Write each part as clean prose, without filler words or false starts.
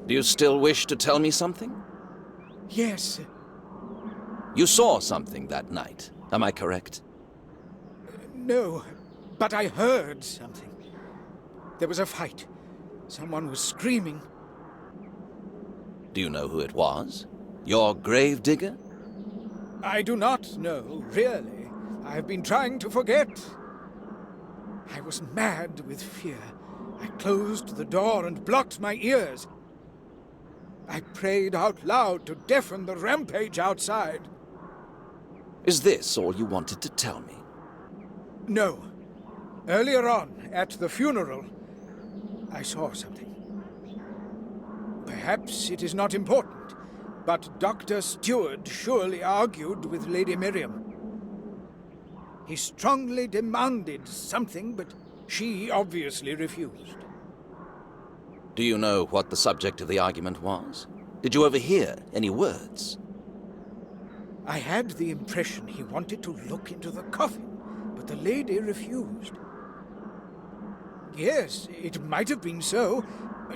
Do you still wish to tell me something? Yes. You saw something that night, am I correct? No, but I heard something. There was a fight. Someone was screaming. Do you know who it was? Your grave digger? I do not know, really. I have been trying to forget. I was mad with fear. I closed the door and blocked my ears. I prayed out loud to deafen the rampage outside. Is this all you wanted to tell me? No. Earlier on, at the funeral, I saw something. Perhaps it is not important, but Dr. Stewart surely argued with Lady Miriam. He strongly demanded something, but she obviously refused. Do you know what the subject of the argument was? Did you overhear any words? I had the impression he wanted to look into the coffin, but the lady refused. Yes, it might have been so.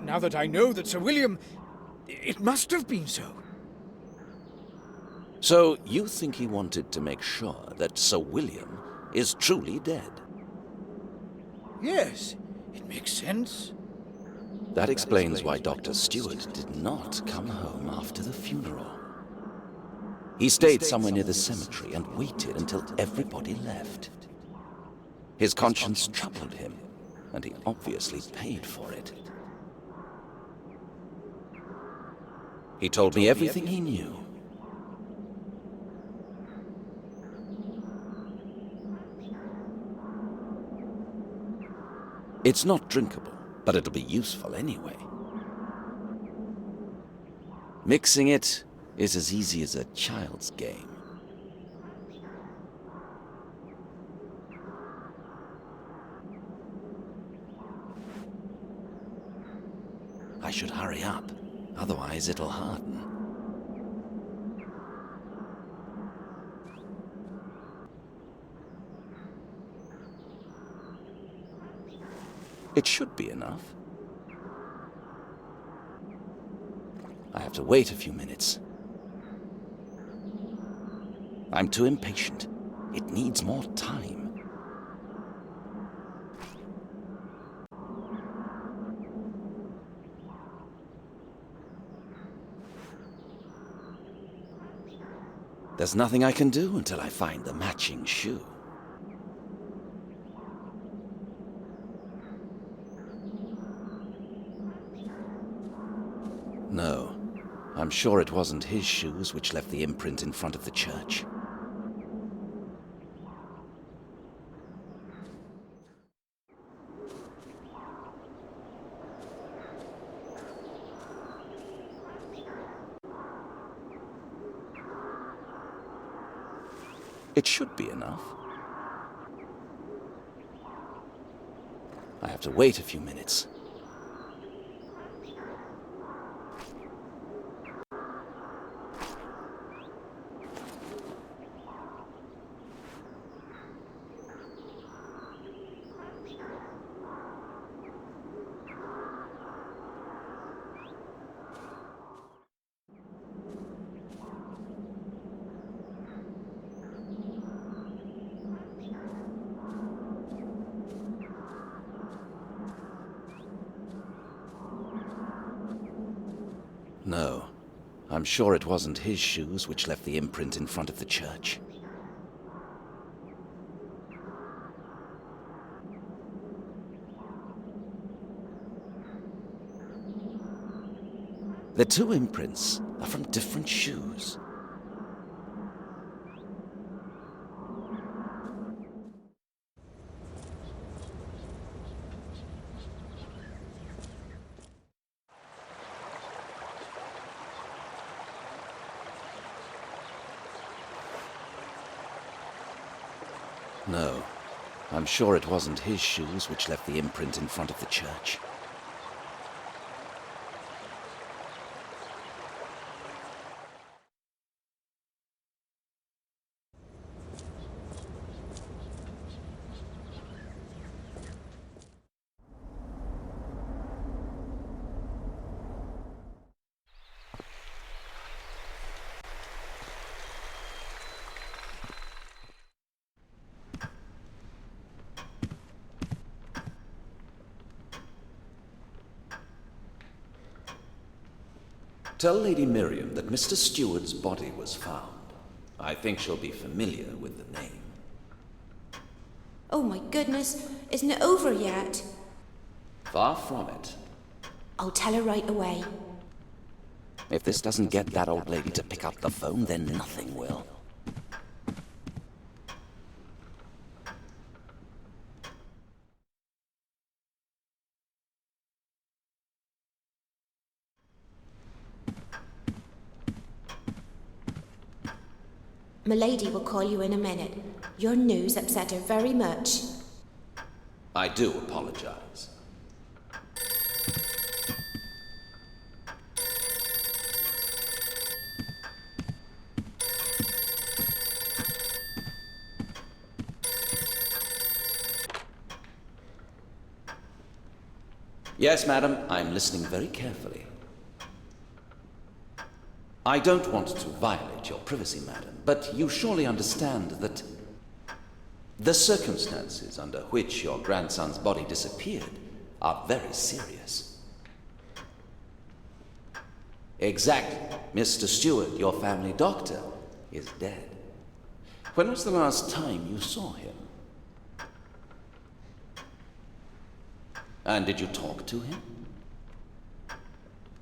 Now that I know that Sir William... it must have been so. So you think he wanted to make sure that Sir William is truly dead? Yes, it makes sense. That explains why Dr. Stewart did not come home after the funeral. He stayed somewhere near the cemetery and waited until everybody left. His conscience troubled him, and he obviously paid for it. He told me everything he knew. It's not drinkable, but it'll be useful anyway. Mixing it is as easy as a child's game. I should hurry up, otherwise it'll harden. It should be enough. I have to wait a few minutes. I'm too impatient. It needs more time. There's nothing I can do until I find the matching shoe. No, I'm sure it wasn't his shoes which left the imprint in front of the church. It should be enough. I have to wait a few minutes. No, I'm sure it wasn't his shoes which left the imprint in front of the church. The two imprints are from different shoes. No, I'm sure it wasn't his shoes which left the imprint in front of the church. Tell Lady Miriam that Mr. Steward's body was found. I think she'll be familiar with the name. Oh my goodness, isn't it over yet? Far from it. I'll tell her right away. If this doesn't get that old lady to pick up the phone, then nothing will. Milady will call you in a minute. Your news upset her very much. I do apologize. Yes, madam, I'm listening very carefully. I don't want to violate your privacy, madam, but you surely understand that the circumstances under which your grandson's body disappeared are very serious. Exactly. Mr. Stewart, your family doctor, is dead. When was the last time you saw him? And did you talk to him?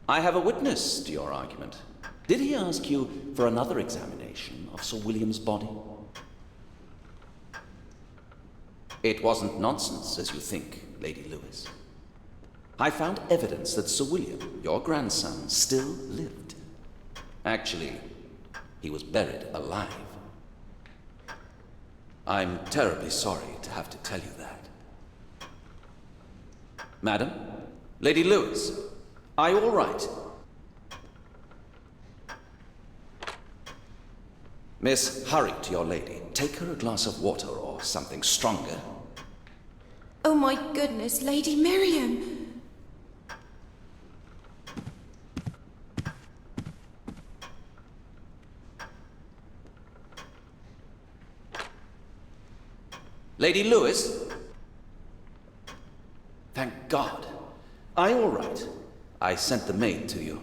I have a witness to your argument. Did he ask you for another examination of Sir William's body? It wasn't nonsense, as you think, Lady Lewis. I found evidence that Sir William, your grandson, still lived. Actually, he was buried alive. I'm terribly sorry to have to tell you that. Madam? Lady Lewis, are you all right? Miss, hurry to your lady. Take her a glass of water or something stronger. Oh my goodness, Lady Miriam! Lady Lewis? Thank God. Are you all right? I sent the maid to you.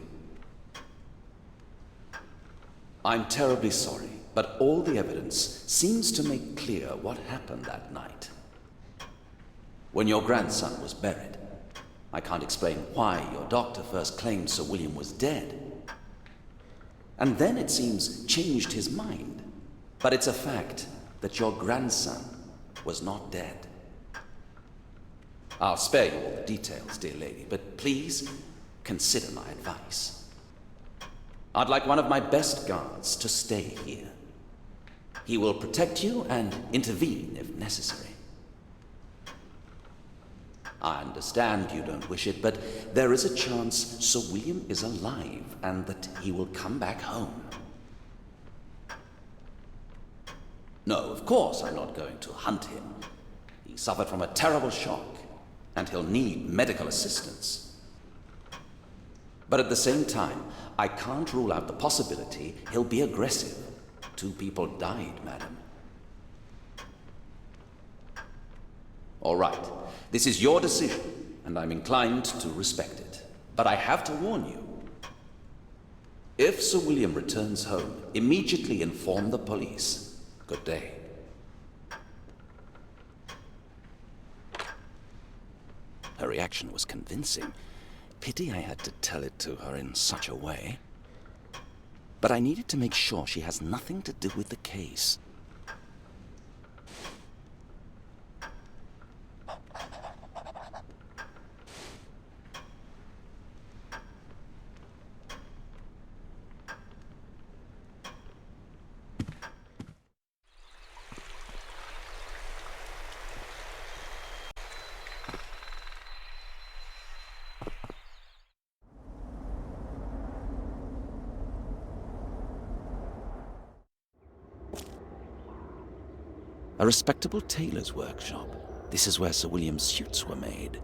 I'm terribly sorry, but all the evidence seems to make clear what happened that night. When your grandson was buried, I can't explain why your doctor first claimed Sir William was dead. And then it seems changed his mind. But it's a fact that your grandson was not dead. I'll spare you all the details, dear lady, but please consider my advice. I'd like one of my best guards to stay here. He will protect you and intervene if necessary. I understand you don't wish it, but there is a chance Sir William is alive and that he will come back home. No, of course I'm not going to hunt him. He suffered from a terrible shock, and he'll need medical assistance. But at the same time, I can't rule out the possibility he'll be aggressive. 2 people died, madam. All right, this is your decision, and I'm inclined to respect it. But I have to warn you. If Sir William returns home, immediately inform the police. Good day. Her reaction was convincing. Pity I had to tell it to her in such a way. But I needed to make sure she has nothing to do with the case. A respectable tailor's workshop. This is where Sir William's suits were made.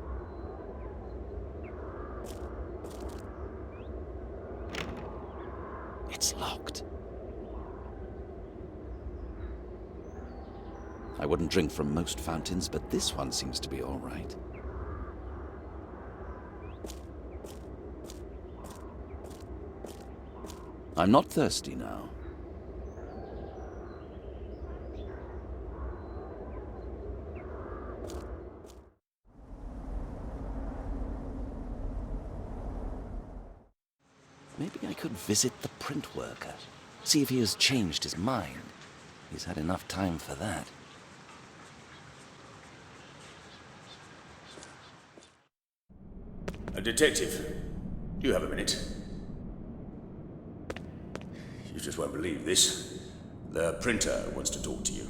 It's locked. I wouldn't drink from most fountains, but this one seems to be all right. I'm not thirsty now. Maybe I could visit the print worker, see if he has changed his mind. He's had enough time for that. A detective, do you have a minute? You just won't believe this. The printer wants to talk to you.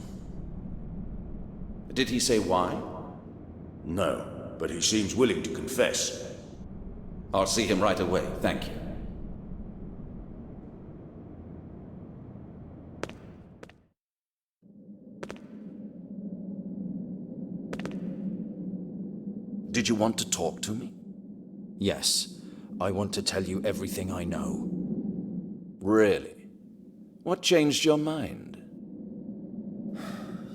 Did he say why? No, but he seems willing to confess. I'll see him right away, thank you. Did you want to talk to me? Yes, I want to tell you everything I know. Really? What changed your mind?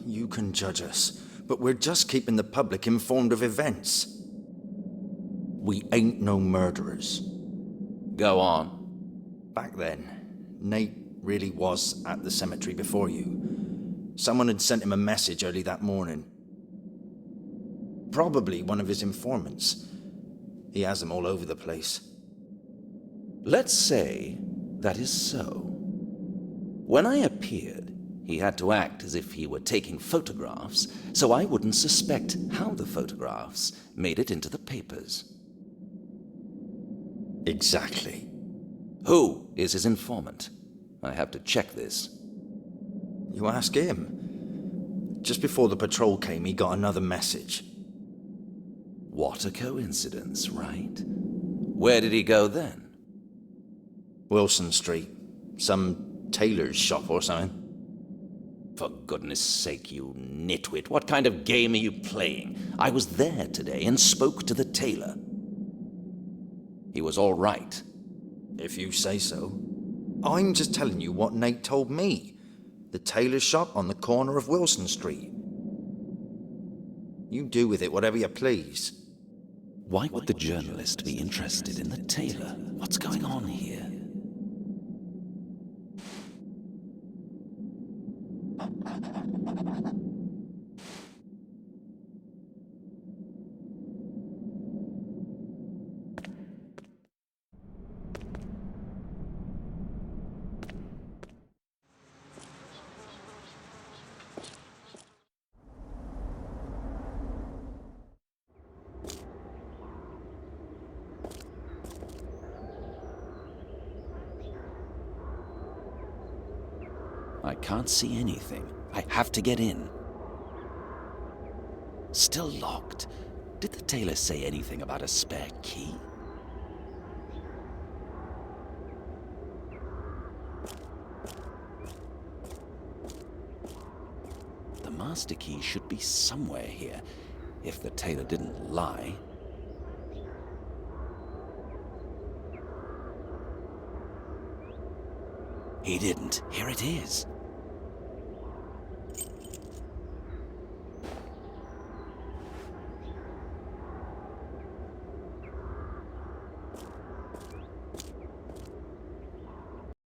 You can judge us, but we're just keeping the public informed of events. We ain't no murderers. Go on. Back then, Nate really was at the cemetery before you. Someone had sent him a message early that morning. Probably one of his informants. He has them all over the place. Let's say that is so. When I appeared, he had to act as if he were taking photographs, so I wouldn't suspect how the photographs made it into the papers. Exactly. Who is his informant? I have to check this. You ask him. Just before the patrol came, he got another message. What a coincidence, right? Where did he go then? Wilson Street. Some tailor's shop or something. For goodness sake, you nitwit, what kind of game are you playing? I was there today and spoke to the tailor. He was all right. If you say so. I'm just telling you what Nate told me. The tailor's shop on the corner of Wilson Street. You do with it whatever you please. Why would the journalist be interested in the tailor? What's going on here? I can't see anything. I have to get in. Still locked. Did the tailor say anything about a spare key? The master key should be somewhere here, if the tailor didn't lie. He didn't. Here it is.